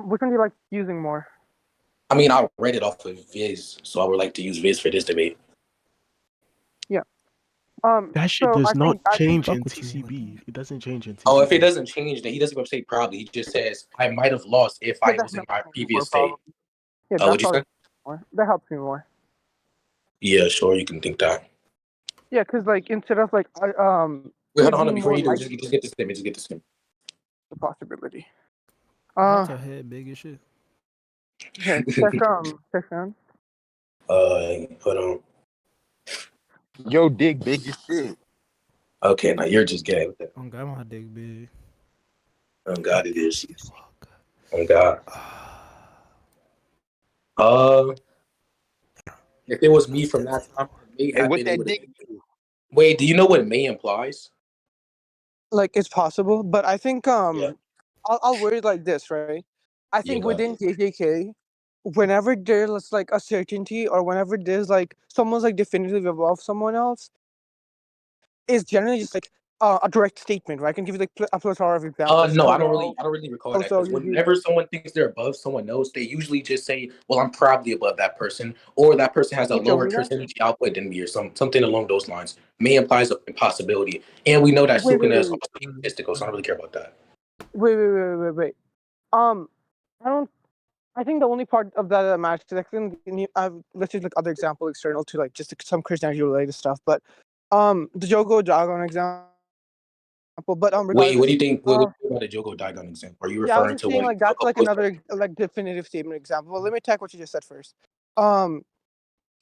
Which one do you like using more? I mean, I read it off of Viz, so I would like to use Viz for this debate. Yeah. That shit So does I not think change in TCB. It doesn't change in TCB. Oh, if it doesn't change, then he doesn't even say probably. He just says, I might have lost if I was in my previous state. Yeah, Oh, what'd you say? That helps me more. Yeah, sure, you can think that. Yeah, because like instead of like Wait, hold on. Before you do, like, just get this statement. Just get this statement. the possibility. That's a head big as shit. Here, check on. Hold on. Yo, dick big as shit. Okay, now you're just gay with that. Oh God, my dick big. Oh God, it is. Oh God. If it was me from that time, may Hey, have what been that able to. dick do? Wait, do you know what may implies? Like it's possible, but I think Yeah. I'll word it like this, right? I think within JJK, whenever there's like a certainty or whenever there's like someone's like definitively above someone else, it's generally just like a direct statement, right? I can give you like a plethora of examples. No, I don't really recall that, because whenever someone thinks they're above someone else, they usually just say, "Well, I'm probably above that person," or that person has a lower percentage output than me, or something along those lines. May implies a possibility, and we know that Sukuna is also egotistical, so I don't really care about that. Wait. I don't. I think the only part of that matters is let's use like other example external to like just some Christianity related stuff, but the Jogo Dragon example. But Wait, what do you think? What do you think about the Jogo Daigon example? Are you referring I was just to saying what? like that's like another like definitive statement example. Well, let me take what you just said first.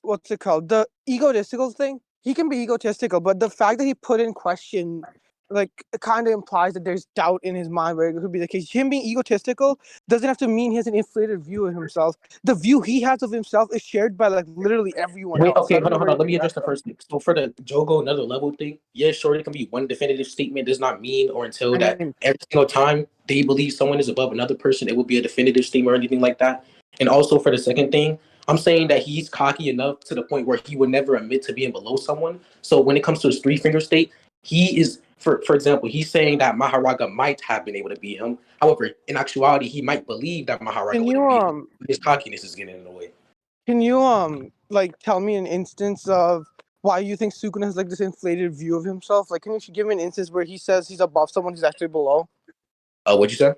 What's it called? The egotistical thing. He can be egotistical, but the fact that he put in question, like, it kind of implies that there's doubt in his mind where it could be the case. Him being egotistical doesn't have to mean he has an inflated view of himself. The view he has of himself is shared by like literally everyone else. Okay, hold on. Let me address the first thing. So for the Jogo another level thing, yeah, sure, it can be one definitive statement. Does not mean or until that every single time they believe someone is above another person, it will be a definitive statement or anything like that. And also for the second thing, I'm saying that he's cocky enough to the point where he would never admit to being below someone. So when it comes to his three finger state, he is, for example, he's saying that Maharaga might have been able to beat him. However, in actuality, he might believe that Maharaga would have beat him. His cockiness is getting in the way. Can you like tell me an instance of why you think Sukuna has like this inflated view of himself? Like, can you give me an instance where he says he's above someone who's actually below? What'd you say?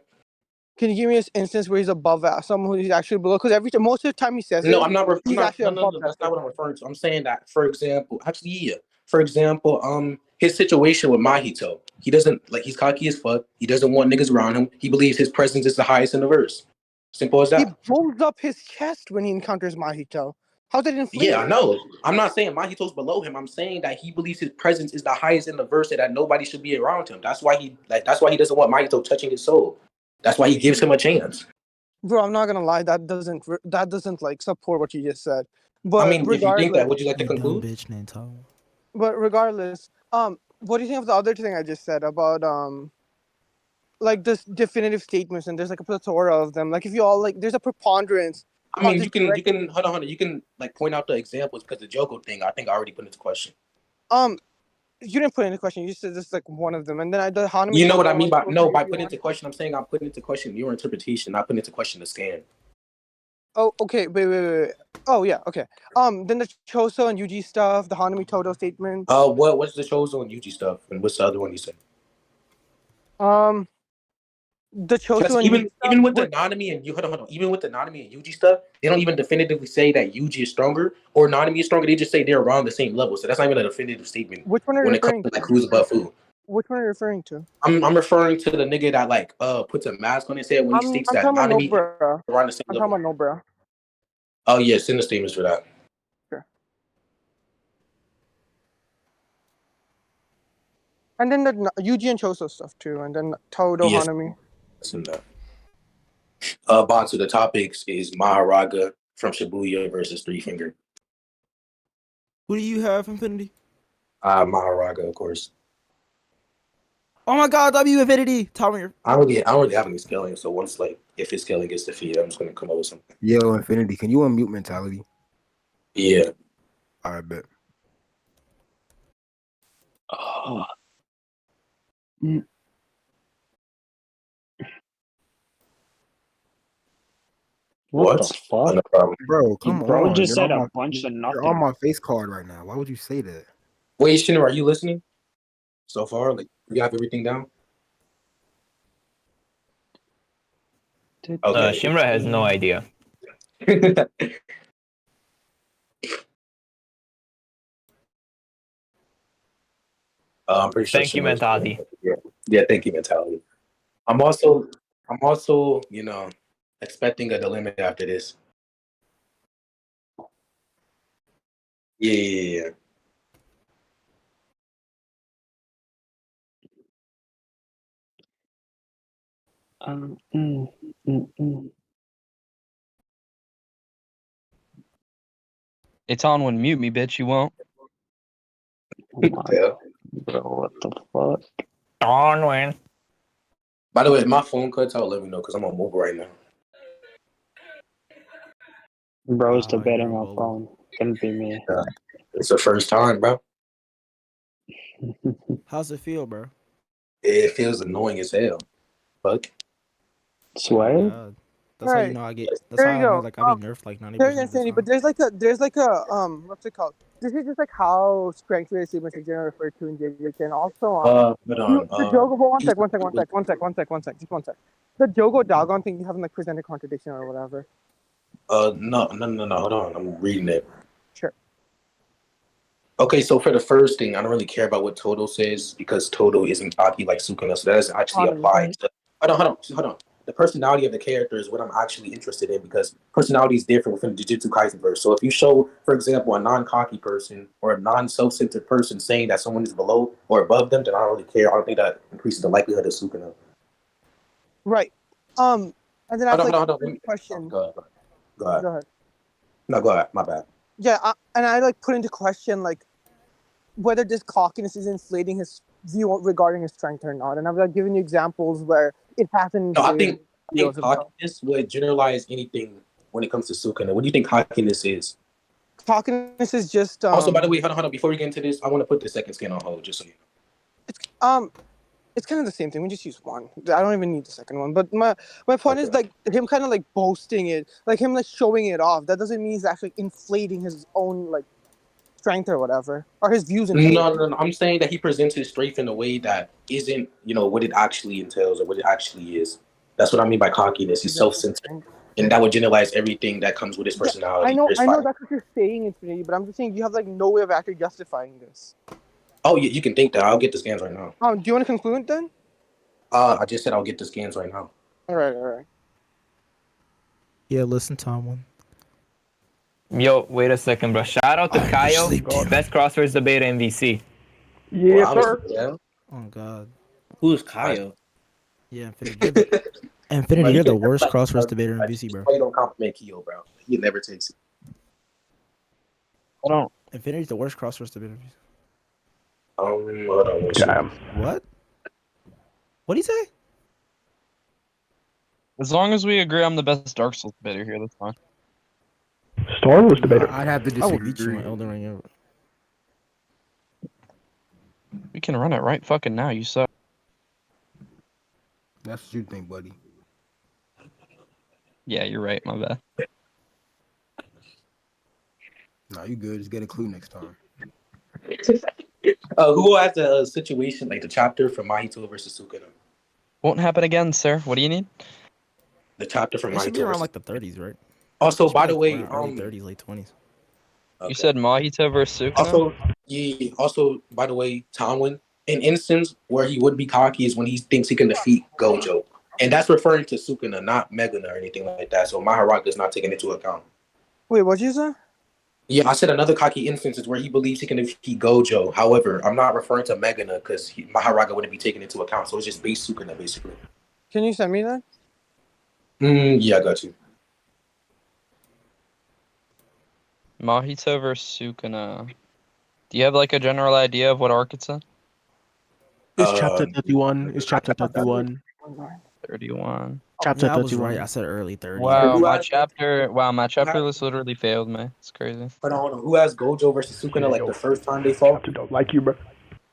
Can you give me an instance where he's above someone who's actually below? Because most of the time he says no, it, I'm not. he's actually above that. That's not what I'm referring to. I'm saying that, for example, his situation with Mahito, he doesn't like. He's cocky as fuck. He doesn't want niggas around him. He believes his presence is the highest in the verse. Simple as that. He blows up his chest when he encounters Mahito. How's that inflated? Yeah, I know. I'm not saying Mahito's below him. I'm saying that he believes his presence is the highest in the verse and that nobody should be around him. That's why he doesn't want Mahito touching his soul. That's why he gives him a chance. Bro, I'm not gonna lie. That doesn't like support what you just said. But I mean, if you think that, would you like to conclude? Dumb bitch named Tom. But regardless, what do you think of the other thing I just said about like this definitive statements, and there's like a plethora of them. Like if you all like, there's a preponderance. I mean, you can hold on. You can like point out the examples, because the Joko thing, I think I already put into question. You didn't put into question. You said this is like one of them, and then the Hanami. You know what I mean by by putting into question? I'm saying I'm putting into question your interpretation, not putting into question the scan. Oh, okay. Wait. Oh, yeah. Okay. Then the Choso and Yuji stuff, the Hanami Todo statement. What's the Choso and Yuji stuff, and what's the other one you said? The Choso and even with the Nanami and hold on. Even with the Nanami and Yuji stuff, they don't even definitively say that Yuji is stronger or Nanami is stronger. They just say they're around the same level. So that's not even a definitive statement. Which one are you referring to? Like who's above who? Which one are you referring to? I'm referring to the nigga that like puts a mask on his head when he states that Nanami around the same level. I'm talking about Nobra. Oh yeah, send the statements for that. Sure. And then the Yuji and Choso stuff too, and then Todo Hanami. Send that. Bonsu, the topics is Maharaga from Shibuya versus Three Finger. Who do you have, Infinity? Maharaga, of course. Oh my God, W Infinity. Tell me. I don't really have any scaling, so once like if his scaling gets defeated, I'm just gonna come up with something. Yo, Infinity, can you unmute Mentality? Yeah. I bet. What the fuck? No problem. Bro, come Bro on. just You're said on a my, bunch of you're on nothing. my face card right now. Why would you say that? Wait, Shinra, are you listening? So far, like you have everything down? Okay. Shimra has no idea. I'm pretty sure Thank you, Shinra's Mentality. Yeah, thank you, Mentality. I'm also, expecting a dilemma after this. Yeah. Mm, mm, mm. It's on when mute me, bitch. You won't. Oh my God, bro, what the fuck? Tanwin. By the way, if my phone cuts out, let me know because I'm on mobile right now. Bro, it's You're debating my low. phone. Couldn't be me. Yeah. It's the first time, bro. How's it feel, bro? It feels annoying as hell. Fuck. Swear? Oh, God. That's how you Alright, know I get. That's there how you I know go. like I be nerfed like 90% There of the Insanity, but time. there's like a what's it called? This is just like how strength-related statements are generally referred to in JJ, and also Hold the on. Jogo. One sec. The Jogo doggone thing you haven't like presented contradiction or whatever. No. Hold on. I'm reading it. Sure. Okay, so for the first thing, I don't really care about what Toto says because Toto isn't cocky like Sukuna, so that doesn't actually apply to. Hold on. The personality of the character is what I'm actually interested in because personality is different within the Jujutsu Kaisen verse. So if you show, for example, a non-cocky person or a non-self-centered person saying that someone is below or above them, then I don't really care. I don't think that increases the likelihood of Sukuna. Right. And then I Hold on. put into question. Go ahead. Go ahead. No, go ahead. My bad. Yeah, and I like put into question like whether this cockiness is inflating his view regarding his strength or not, and I've like given you examples where it hasn't. No, I think cockiness would generalize anything when it comes to Sukuna. What do you think cockiness is? Cockiness is just Also, by the way, hold on. Before we get into this, I want to put the second skin on hold, just so you know. It's kind of the same thing. We just use one. I don't even need the second one. But my point is like him kind of like boasting it, like him like showing it off. That doesn't mean he's actually inflating his own like strength or whatever, or his views. No. I'm saying that he presents his strength in a way that isn't, what it actually entails or what it actually is. That's what I mean by cockiness. He's self-centered, and that would generalize everything that comes with his personality. Yeah, I know that's what you're saying, Infinity, but I'm just saying you have like no way of actually justifying this. Oh, you can think that. I'll get the scans right now. Do you want to conclude then? I just said I'll get the scans right now. All right. Yeah, listen, Tomlin. Yo, wait a second, bro. Shout out to Kaio, best crosswords debater in VC. Yeah, sir. Oh, God. Who's Kaio? Yeah, Infinity, you're the worst crosswords debater in VC, bro. You don't compliment Kyo, bro. He never takes it. Hold on. Infinity's the worst crosswords debater in VC. Hold on. Damn. What? What'd he say? As long as we agree I'm the best Dark Souls debater here, that's fine. Star Wars debater. I'd have to disagree on Elden Ring. We can run it right fucking now, you suck. That's what you think, buddy. Yeah, you're right, my bad. Nah, you good. Just get a clue next time. Who has the situation, like the chapter from Mahito versus Sukuna? Won't happen again, sir. What do you need? The chapter from It should Mahito be around versus... like the 30s, right? Also, by the way, early 30s, late 20s. Okay. You said Mahito versus Sukuna? Also, by the way, Tanwin, an instance where he would be cocky is when he thinks he can defeat Gojo. And that's referring to Sukuna, not Megana or anything like that. So Maharaka is not taken into account. Wait, what'd you say? Yeah, I said another cocky instance is where he believes he can defeat Gojo. However, I'm not referring to Megana because Maharaka wouldn't be taken into account. So it's just base Sukuna, basically. Can you send me that? Yeah, I got you. Mahito versus Sukuna. Do you have like a general idea of what arc it's in? It's chapter 31. It's chapter 31. 31. Chapter yeah, I was 31. right. I said early 30s. Wow, my chapter list literally failed me. It's crazy. Hold on. Who has Gojo versus Sukuna like the first time they fought? Chapter don't like you, bro.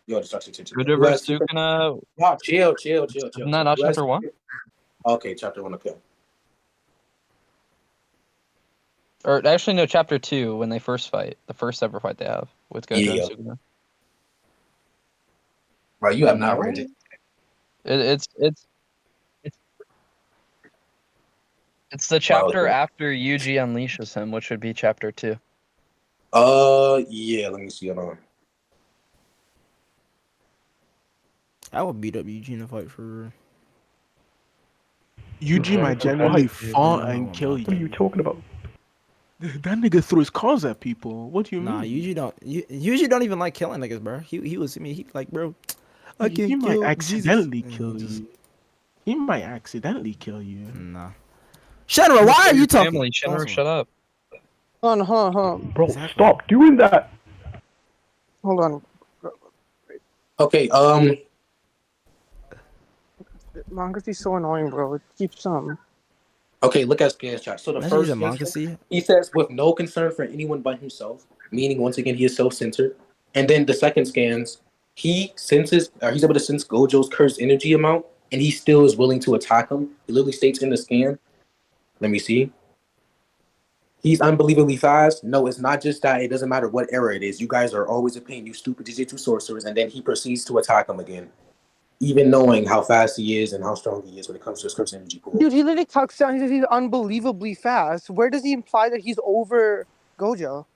Yo, destruction. Gojo versus Sukuna. Wow, chill. Isn't that not chapter 1? Okay, chapter 1, okay. Or actually, no, chapter 2 when they first fight, the first ever fight they have with Gojo Yeah. and Sukuna. Bro, you have not No. read it. It's the Wow, chapter okay. after Yuji unleashes him, which would be chapter 2. Yeah. Let me see. Hold on. I would beat up Eugene in a fight for. Yuji might genuinely fall and kill you. What are you talking about? That nigga threw his calls at people. What do you Nah, mean? Usually don't even like killing niggas, bro. He was me. He like, bro, I He can might kill Jesus. accidentally kill you. He might accidentally kill you. Nah. Shenra, why are you talking? Family, Shinra, Awesome. shut up. Hold on. Bro, Exactly. stop doing that. Hold on. Okay. Manga is so annoying, bro. It keeps Okay. Look at Scan's chat. So the Imagine first using scan, manga C. he says with no concern for anyone but himself, meaning once again he is self-centered. And then the second scans, he's able to sense Gojo's cursed energy amount, and he still is willing to attack him. It literally states in the scan. Let me see. He's unbelievably fast. No, it's not just that. It doesn't matter what era it is. You guys are always a pain, you stupid Jujutsu sorcerers. And then he proceeds to attack him again, even knowing how fast he is and how strong he is when it comes to his cursed energy pool. Dude, he literally talks down. He says he's unbelievably fast. Where does he imply that he's over Gojo?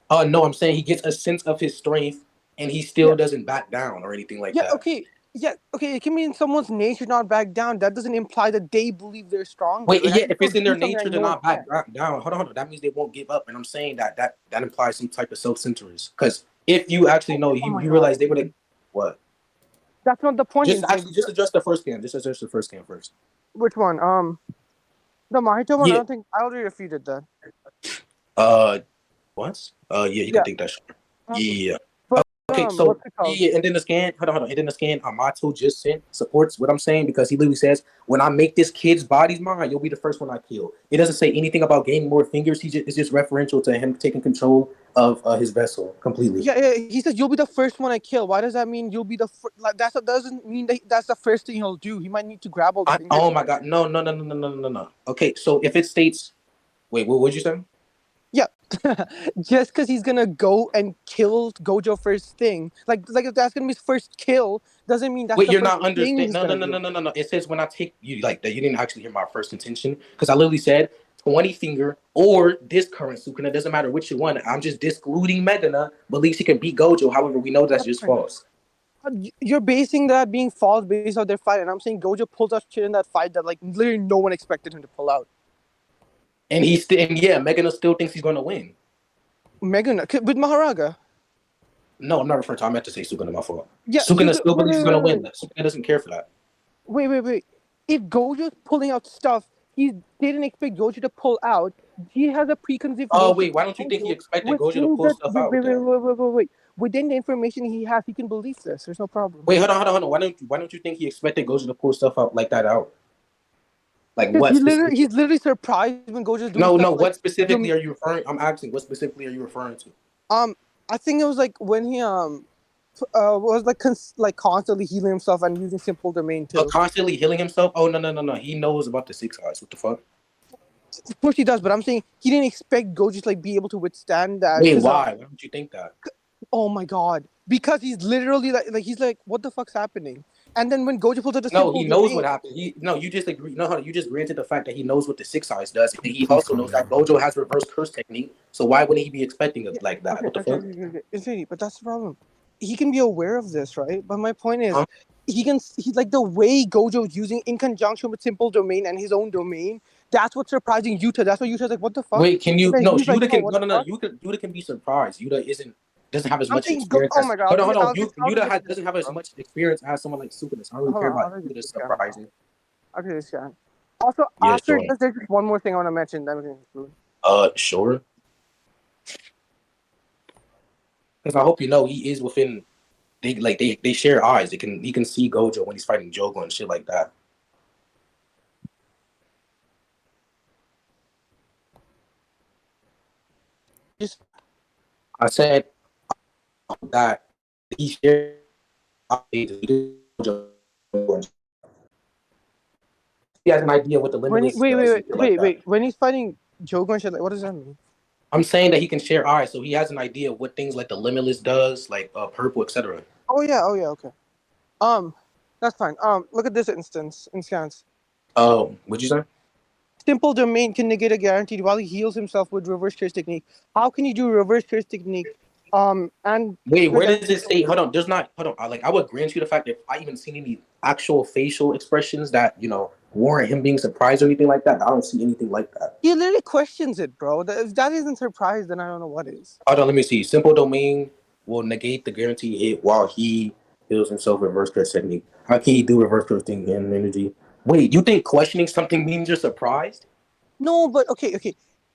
No, I'm saying he gets a sense of his strength, and he still doesn't back down or anything like that. Okay. It can mean someone's nature not back down. That doesn't imply that they believe they're stronger. Wait, Like, yeah, I can if it's still in their do something nature that to no one not back can. down, hold on. That means they won't give up. And I'm saying that implies some type of self-centeredness. Because if you actually know, Oh my you God. realize they would have what? That's not the point. Just address the first scan. Just address the first scan first. Which one? The Mahito one. Yeah. I already refuted that. What? Yeah, you can Yeah. think that. Yeah. But Okay, so what's it called? yeah, and then the scan, hold on. And then the scan Amato just sent supports what I'm saying because he literally says, when I make this kid's bodies mine, you'll be the first one I kill. It doesn't say anything about gaining more fingers. It's just referential to him taking control of his vessel completely. Yeah. He says you'll be the first one I kill. Why does that mean you'll be the like? That doesn't mean that that's the first thing he'll do. He might need to grab all the fingers. Oh my god, no. Okay, so if it states, wait, what would you say? Yeah, just because he's gonna go and kill Gojo first thing, like if that's gonna be his first kill, doesn't mean that's Wait, the you're first not thing understanding. he's gonna do. No. It says when I take you like that. You didn't actually hear my first intention because I literally said 20 finger or this current Sukuna. Doesn't matter which one. I'm just discluding Megana believes he can beat Gojo. However, we know that's just false. You're basing that being false based on their fight, and I'm saying Gojo pulls out shit in that fight that like literally no one expected him to pull out. And Megana still thinks he's gonna win. Megan with Maharaga. No, I'm not referring to. I meant to say Sukuna. My fault. Yeah, Sukuna still believes he's gonna wait. win. Sukuna doesn't care for that. Wait. If Gojo's pulling out stuff he didn't expect Gojo to pull out, he has a preconceived Oh notion wait, why don't you of think he Gojo, expected which Gojo to means pull that stuff out? Then? wait. Within the information he has, he can believe this. There's no problem. Wait, hold on. Why don't you think he expected Gojo to pull stuff out like that out? Like Because what specifically? he's literally surprised when Gojo's doing No. stuff like What specifically are you referring? I'm asking. What specifically are you referring to? I think it was like when he was like constantly healing himself and using simple domain too. Constantly healing himself. Oh no. He knows about the 6 eyes. What the fuck? Of course he does, but I'm saying he didn't expect Gojo to like be able to withstand that. Wait, why? Why would you think that? Oh my god! Because he's literally he's like, what the fuck's happening? And then when Gojo pulls out the No, simple he knows domain, what happened. You just agree. No, you just granted the fact that he knows what the 6 eyes does, and he Please also calm knows that down. Gojo has reverse curse technique. So why wouldn't he be expecting it like that? What the fuck? Infinity, but that's the problem. He can be aware of this, right? But my point is, Huh? he like the way Gojo's using in conjunction with simple domain and his own domain. That's what's surprising Yuta. That's why Yuta's like, what the fuck? Wait, can And you? then No, he's like, Yuta no, can. what the No. fuck? Yuta can be surprised. Doesn't have as I'm much saying, experience oh as. my god, Hold on. I'll Yuta get to this, doesn't have as bro. much experience as someone like Sukuna. I don't really Hold care on, about I'll get Yuta this guy. surprising. Okay, this guy. Also, Yeah, after sure. this, there's just one more thing I want to mention. Then we can conclude. Sure. Because I hope you know he is within. They share eyes. He can see Gojo when he's fighting Jogo and shit like that. Just I said that he shares eyes. He has an idea what the limitless does and shit like that. wait. When he's fighting Jogo and shit. Like, what does that mean? I'm saying that he can share eyes, so he has an idea of what things like the limitless does, like purple, etc. Oh yeah, okay. That's fine. Look at this instance in scans. Oh, what'd you say? Simple domain can negate a guaranteed while he heals himself with reverse curse technique. How can you do reverse curse technique? And Wait, where pretend does it say? Hold on, there's not. Hold on, I would grant you the fact that if I even seen any actual facial expressions that warrant him being surprised or anything like that, I don't see anything like that. he literally questions it, bro. If that isn't surprise, then I don't know what is. Hold on, let me see. Simple domain will negate the guaranteed hit while he heals himself with reverse curse technique. How can he do reverse curse thing in energy? Wait, you think questioning something means you're surprised? No, but okay.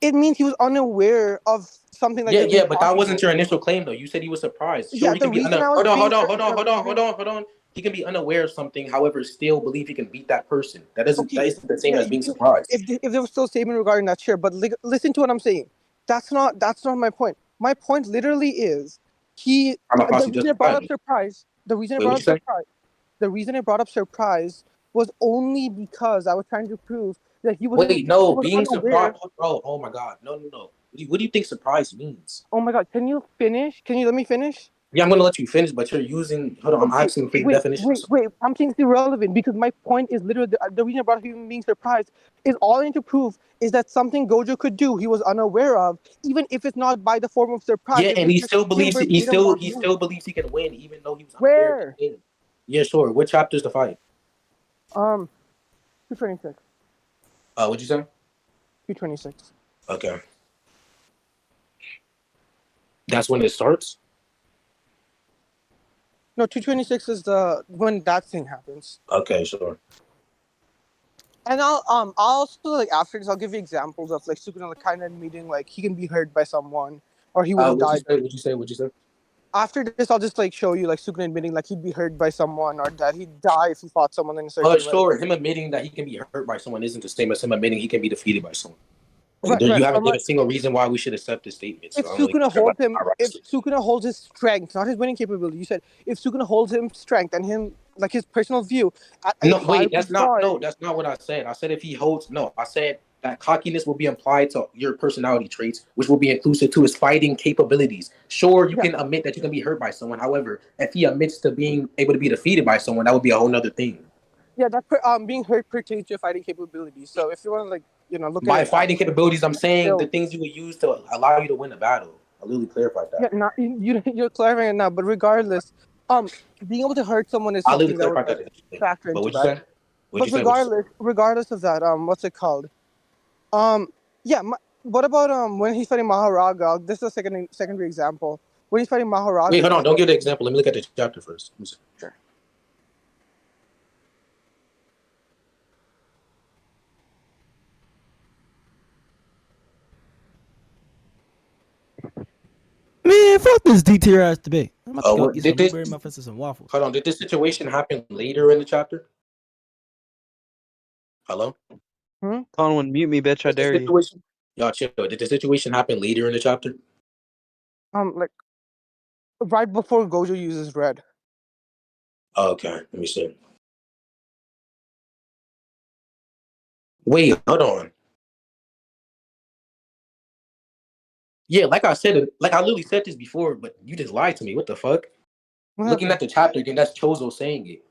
It means he was unaware of something like Yeah, this being but that wasn't possible. your initial claim though. You said he was surprised. Sure, Yeah, he the can be reason I was being hold on. He can be unaware of something, however, still believe he can beat that person. That okay. isn't the same Yeah, as being surprised. if there was still a statement regarding that, sure. But listen to what I'm saying. That's not my point. My point literally is I'm gonna the pass you reason I brought justified. up surprise. The reason I Wait, brought what up you say? surprise. The reason I brought up surprise was only because I was trying to prove that he Wait, he no, was being unaware. surprised, bro. Oh my god, no. What do you think surprise means? Oh my god, can you finish? Can you let me finish? Yeah, I'm gonna let you finish, but you're using. Hold on, I'm Okay, asking for your definitions. wait. I'm saying it's irrelevant because my point is literally the reason about him being surprised is all I need to prove is that something Gojo could do he was unaware of, even if it's not by the form of surprise. Yeah, If and it's he just still him believes verbatim not he knowing. still believes he can win, even though he was unaware of Where? the game. Yeah, sure. What chapter's the fight? 226. What'd you say? 226. Okay, that's when it starts. No, 226 is the when that thing happens. Okay, sure. And I'll also like after this I'll give you examples of like Sukuna like, kind of admitting like he can be hurt by someone or he would have What'd you died. say? What'd you say? What'd you say? After this, I'll just like show you like Sukuna admitting like he'd be hurt by someone or that he'd die if he fought someone in a certain way. Sure. Him admitting that he can be hurt by someone isn't the same as him admitting he can be defeated by someone. Like, Right. you But haven't given a single reason why we should accept this statement. So if I don't really Sukuna care about holds him, my if rights. Sukuna holds his strength, not his winning capability, you said if Sukuna holds him strength and him like his personal view at a No, high wait, regard. that's not what I said. I said if he holds no, I said that cockiness will be applied to your personality traits, which will be inclusive to his fighting capabilities. Sure, you Yeah, can admit that you can be hurt by someone. However, if he admits to being able to be defeated by someone, that would be a whole nother thing. yeah, that being hurt pertains to your fighting capabilities. So if you want to like look at By it that fighting capabilities, I'm saying the still. things you would use to allow you to win a battle. I literally clarified Yeah, that. not you're clarifying it now, but regardless, being able to hurt someone is I literally something that would clarified like that initially. factor But into what you that. say? What But you say? What you say? regardless of that, what's it called? Yeah. What about when he's fighting Maharaga? This is a secondary example. When he's fighting Wait, Maharaga, hold on. he's Don't like, give the example. Let me look at the chapter first. Let me see. sure. Man, fuck this DTR ass debate. I'm about to go What eat did some this? blueberry muffins and some waffles. Hold on. Did this situation happen later in the chapter? Hello. Tanwin, mute me, bitch. I Did the dare you. situation? Y'all chill. Did the situation happen later in the chapter? Like right before Gojo uses red. Okay. Let me see. Wait. Hold on. Yeah, like I said, like I literally said this before, but you just lied to me. What the fuck? What Looking happened? at the chapter again, that's Chozo saying it.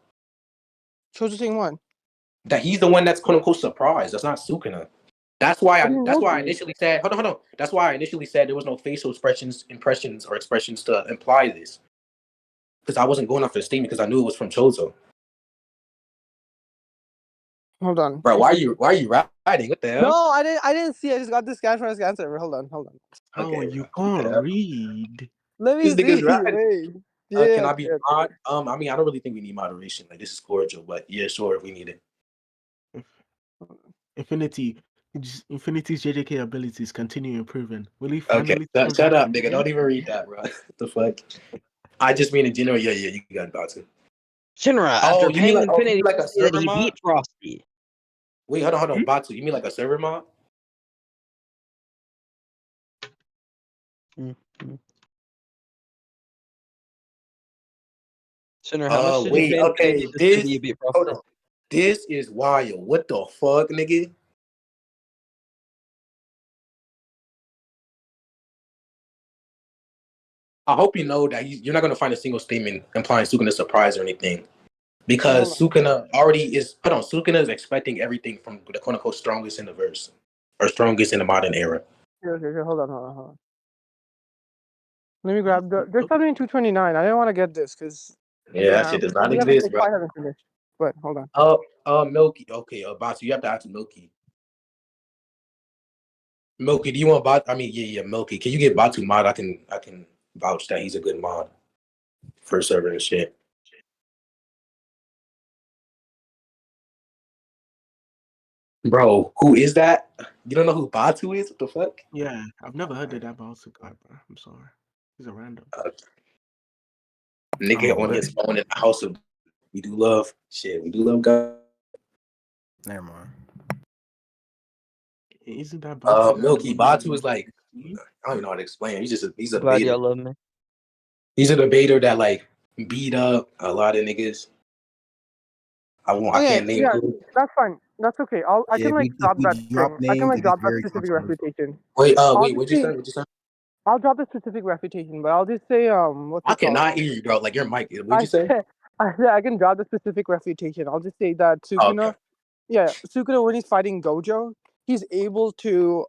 Gojo saying one. That he's the one that's quote unquote surprised. That's not Sukuna. I didn't That's know why I this. initially said hold on. That's why I initially said there was no facial impressions or expressions to imply this. Because I wasn't going off the statement because I knew it was from Chozo. Hold on. Bro, why are you writing? What the hell? No, I didn't see. I just got this scan from his scan server. Hold on. Oh, Okay, you bro. can't read. Let me This nigga's see. writing. Wait. Can Yeah. I be mod? I mean, I don't really think we need moderation. Like, this is cordial, but yeah, sure, if we need it. Infinity's JJK abilities continue improving. Will he Okay, finally throw shut down up, from nigga. here? Don't even read that, bro. What the fuck? I just mean in general. Yeah, you got about to. Shinra, Oh, after paying you Infinity mean like to a say that server he mod? beat Frosty. Wait, hold on, Batu. You mean like a server mod? Mm-hmm. Shinra, how much did you Wait, pay Infinity okay. to say that you beat Hold Frosty? on. This is wild. What the fuck, nigga? I hope you know that you're not gonna find a single statement implying Sukuna's surprise or anything. Wait, Because hold on. Sukuna already is. Hold on, Sukuna is expecting everything from the quote unquote strongest in the verse or strongest in the modern era. Here, hold on. Let me grab there's something in 229. I didn't want to get this because Yeah, that shit does not we haven't, exist, bro. I haven't finished. But hold on. Milky. Okay, Batu, you have to ask Milky. Milky, do you want Batu? I mean, yeah, Milky. Can you get Batu mod? I can vouch that he's a good mod for server and shit. Bro, who is that? You don't know who Batu is? What the fuck? Yeah, I've never heard of that Batu guy, bro. I'm sorry. He's a random. Nigga Oh, on what? his phone in the house of we do love shit. We do love God. Never mind. Isn't that Batu guy Milky the one Batu is like I don't even know how to explain it. He's a Glad debater. y'all love me. He's a debater that like beat up a lot of niggas. I Okay, can't name yeah, who. that's fine. That's okay. I Yeah, can like if drop we that drop thing. I can names, like it gets drop that very specific controversial. refutation. Wait, I'll wait, just what'd you say say? What'd you say? I'll drop the specific refutation, but I'll just say what's I it called? cannot hear you, bro. Like your mic. What'd I you say? said I can drop the specific refutation. I'll just say that Oh, okay. Sukuna when he's fighting Gojo, he's able to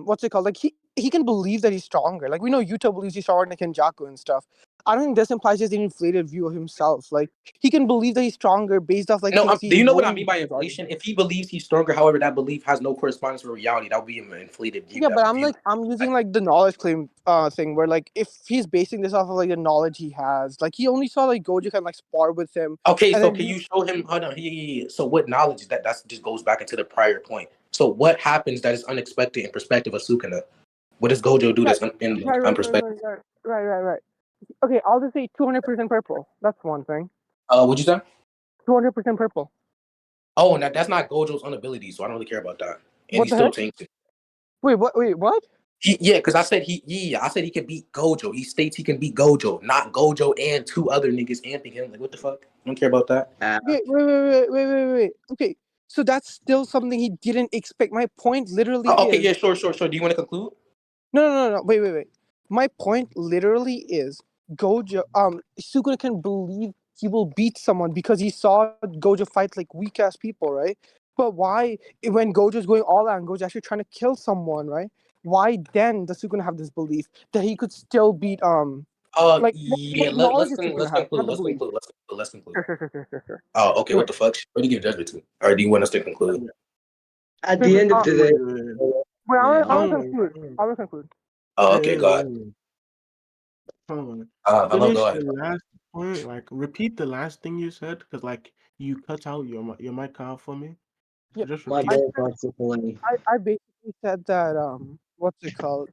what's it called? Like he can believe that he's stronger. Like we know Yuta believes he's stronger than Kenjaku and stuff. I don't think this implies just an inflated view of himself. Like he can believe that he's stronger based off like No, things do he you know what I knows mean by already. inflation? If he believes he's stronger, however, that belief has no correspondence with reality, that would be an inflated view. Yeah, That's but a view. I'm using like the knowledge claim thing where like if he's basing this off of like the knowledge he has, like he only saw like Gojo kind of like spar with him, Okay, and so then can you show him? Hold on. Yeah. So what knowledge is that? That's just goes back into the prior point. So what happens that is unexpected in perspective of Sukuna? What does Gojo do that's right, unperspective? right. Okay, I'll just say 200% purple. That's one thing. What'd you say? 200% purple. Oh, and that's not Gojo's own ability, so I don't really care about that. And What he's the still heck? tainted. Wait, what? Wait, what? Yeah, because I said I said he can beat Gojo. He states he can beat Gojo, not Gojo and two other niggas amping him. Like, what the fuck? I don't care about that. Wait. Okay, so that's still something he didn't expect. My point literally Okay, is yeah, sure. Do you want to conclude? no. Wait. My point literally is Gojo. Sukuna can believe he will beat someone because he saw Gojo fight like weak ass people, right? But why, when Gojo's going all out and Gojo's actually trying to kill someone, right? Why then does Sukuna have this belief that he could still beat like Yeah. knowledge Let's is Sukuna let's have, not conclude. the Let's belief. conclude. Let's conclude. Sure. Oh, okay. Okay. What the fuck? Where do you give judgment to? Or do you want us to conclude? At the end of the day, Wait, I yeah. want to conclude. I want to conclude. Oh, okay. Go ahead. Hold on. Hello. Finish Go the ahead. last point. Like, repeat the last thing you said, because like you cut out your mic cut out for me. Yeah, So just My repeat. bad, Parsippany. I basically said that what's it called?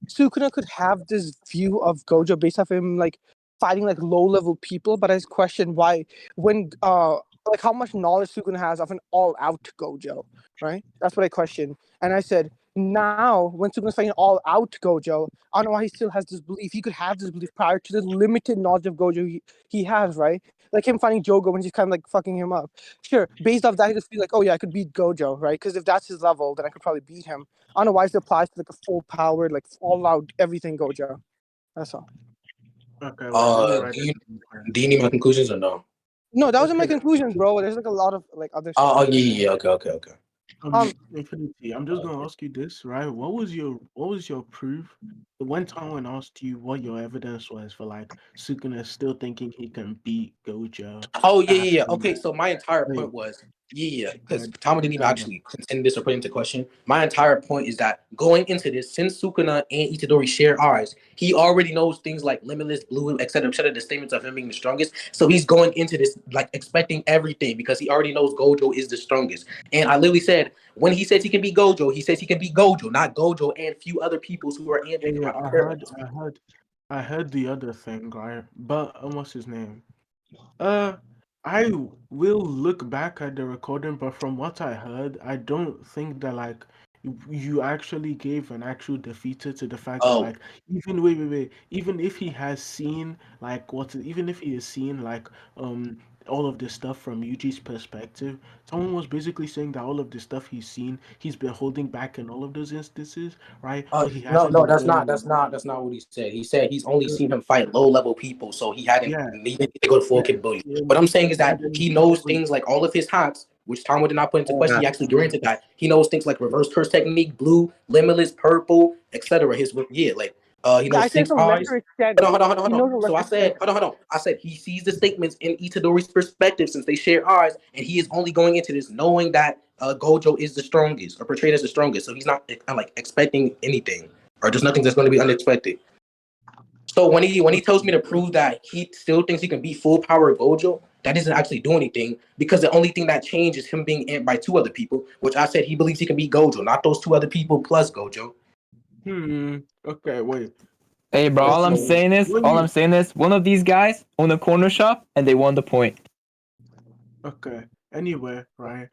Sukuna could have this view of Gojo based off him like fighting like low level people, but I just question why when like how much knowledge Sukuna has of an all out Gojo, right? That's what I questioned. And I said now when Sukuna's fighting all out Gojo, I don't know why he still has this belief. He could have this belief prior to the limited knowledge of Gojo he has, right? Like him finding Jogo when he's kind of like fucking him up. Sure, based off that, he just feel like, oh yeah, I could beat Gojo, right? Because if that's his level, then I could probably beat him. I don't know why it applies to like a full powered, like all out everything Gojo. That's all. Okay, wait. Let me write Do it you down. do you need my conclusions or no? No, that wasn't my Okay. conclusions, bro. There's like a lot of like other stuff. Yeah. Okay. Infinity. I'm just gonna ask you this, right? What was your proof? One time when I asked you what your evidence was for like Sukuna still thinking he can beat Gojo Oh yeah. after Okay, so my entire wait, point was because good. Tama didn't even actually contend this or put into question. My entire point is that going into this, since Sukuna and Itadori share eyes, he already knows things like limitless, blue, etc. The statements of him being the strongest. So he's going into this like expecting everything because he already knows Gojo is the strongest. And I literally said when he says he can beat Gojo, he says he can beat Gojo, not Gojo and few other peoples who are amping him. Yeah, I don't care about this. I heard the other thing, right? But what's his name? Uh, I will look back at the recording, but from what I heard, I don't think that like you actually gave an actual defeater to the fact that Oh, like even if he has seen like even if he has seen like all of this stuff from Yuji's perspective. Someone was basically saying that all of the stuff he's seen, he's been holding back in all of those instances, right? But he No, hasn't no, been that's not doing. that's not what he said. He said he's only seen him fight low level people, so he hadn't Yeah, needed to go to full yeah, capability. yeah. What I'm saying is And that then he knows wait, things like all of his hats, which Tom did not put into question. Yeah. He actually granted that. He knows things like reverse curse technique, blue, limitless, purple, etc. His like he Yeah, I knows said six to a eyes. lesser extent. Hold He on. knows a So lesser I extent. said, hold on. I said he sees the statements in Itadori's perspective since they share eyes, and he is only going into this knowing that Gojo is the strongest or portrayed as the strongest. So he's not like expecting anything or just nothing that's going to be unexpected. So when he tells me to prove that he still thinks he can beat full power Gojo, that doesn't actually do anything because the only thing that changed is him being amped by two other people, which I said he believes he can beat Gojo, not those two other people plus Gojo. Okay, wait. Hey, bro, all I'm saying is, one of these guys owned a corner shop and they won the point. Okay. Anyway, right.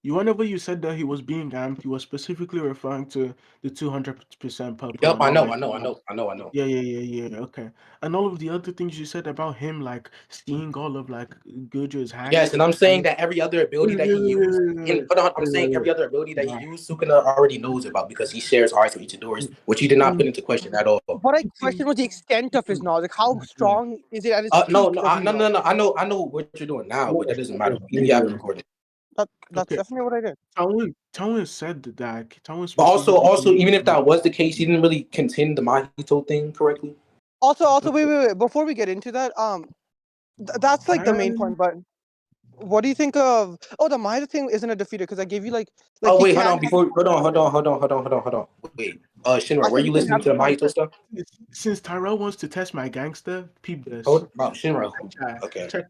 Whenever you said that he was being amped, you were specifically referring to the 200% purple Yep, and I all know, that I know, I stuff. know, I know, I know. Yeah. Okay. And all of the other things you said about him, like seeing all of like Gojo's hacks. Yes, and I'm saying Right? that every other ability Wait, that wait, he wait, used, wait, wait, in wait, hold on, I'm wait, saying wait, every wait. other ability that he Right. used, Sukuna already knows about because he shares eyes with Itadori's, which he did not put Mm, into question at all. What I question was the extent of his knowledge. Like, how yeah. strong is it at its No, peak? no, Does he know? no. I know what you're doing now, but that doesn't matter. You have it recorded. That's Okay. definitely what I did. Talon said that. Talon But specifically. even if that was the case, he didn't really contend the Mahito thing correctly. Also, wait. Before we get into that, that's like the main Um, point. But what do you think of? Oh, the Mahito thing isn't a defeater because I gave you like Oh he wait, hold can on. have. Hold on. Wait, I Shinra, were said he you can listening have to the the strongest Mahito person. stuff? since Tyrell wants to test my gangster, peep this. Hold, Shinra. Okay. Check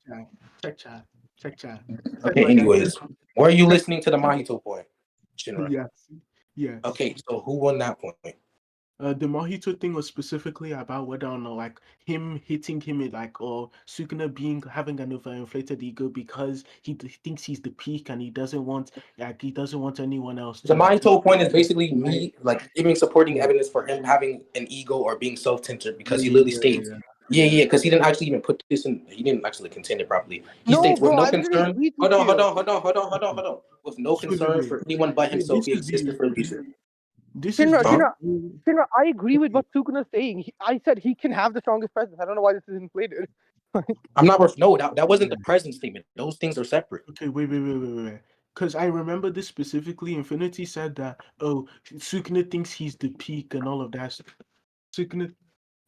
chat. Test Okay. my gangster. Anyways, were you Check. listening to the Mahito point, Shinra? Yes. Okay. So who won that point? The Mojito thing was specifically about whether or not like him hitting him in like or Sukuna having an overinflated ego because he thinks he's the peak and he doesn't want anyone else The to Mahito point is basically right. me like giving supporting Yeah. evidence for him having an ego or being self-centered because he literally states, Yeah. because he didn't actually even put this in. He didn't actually contend it properly. He No, states with bro, no I literally concern. agreed with you. Hold on. With no concern Wait. for anyone but Wait, himself, he existed for a reason. this is Shinra, the Huh? Shinra, Shinra, I agree with what Sukuna's saying. I said he can have the strongest presence. I don't know why this is inflated. I'm not. No, that wasn't the present statement. Those things are separate. Okay, wait. Because I remember this specifically. Infinity said that, oh, Sukuna thinks he's the peak and all of that. Sukuna,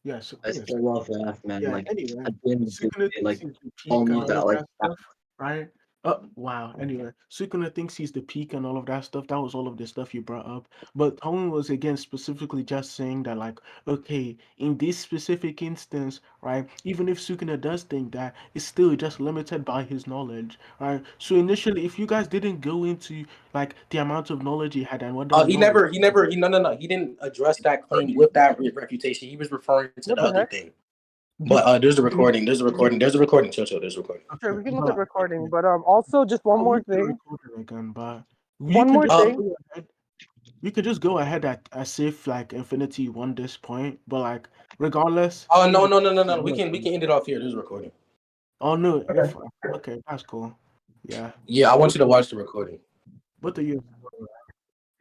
yeah, I still love that, man. yeah. Like Anyway, at the end of the Sukuna day, thinks like he's the all peak and know all that. of Like that stuff, right? Oh, wow. Anyway, Sukuna thinks he's the peak and all of that stuff. That was all of the stuff you brought up. But Tone was again specifically just saying that, like, okay, in this specific instance, right, even if Sukuna does think that, it's still just limited by his knowledge, right? So initially, if you guys didn't go into like the amount of knowledge he had and whether or He not, never. No. He didn't address that claim with that reputation. He was referring to What the the other heck? thing. do, But there's a recording. There's a recording. Chill. There's a recording. Sure, okay, we can look at but recording. But also just one I'll more look the thing. recording again, but you One can more just thing. go ahead. We could just go ahead as if like Infinity won this point, but like regardless. Oh no. We can end it off here. There's a recording. Oh no, okay, that's cool. Yeah. Yeah, I want you to watch the recording. What are you?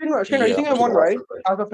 Shinra, you Yeah, I think I want you to won, watch right? the recording. As of now.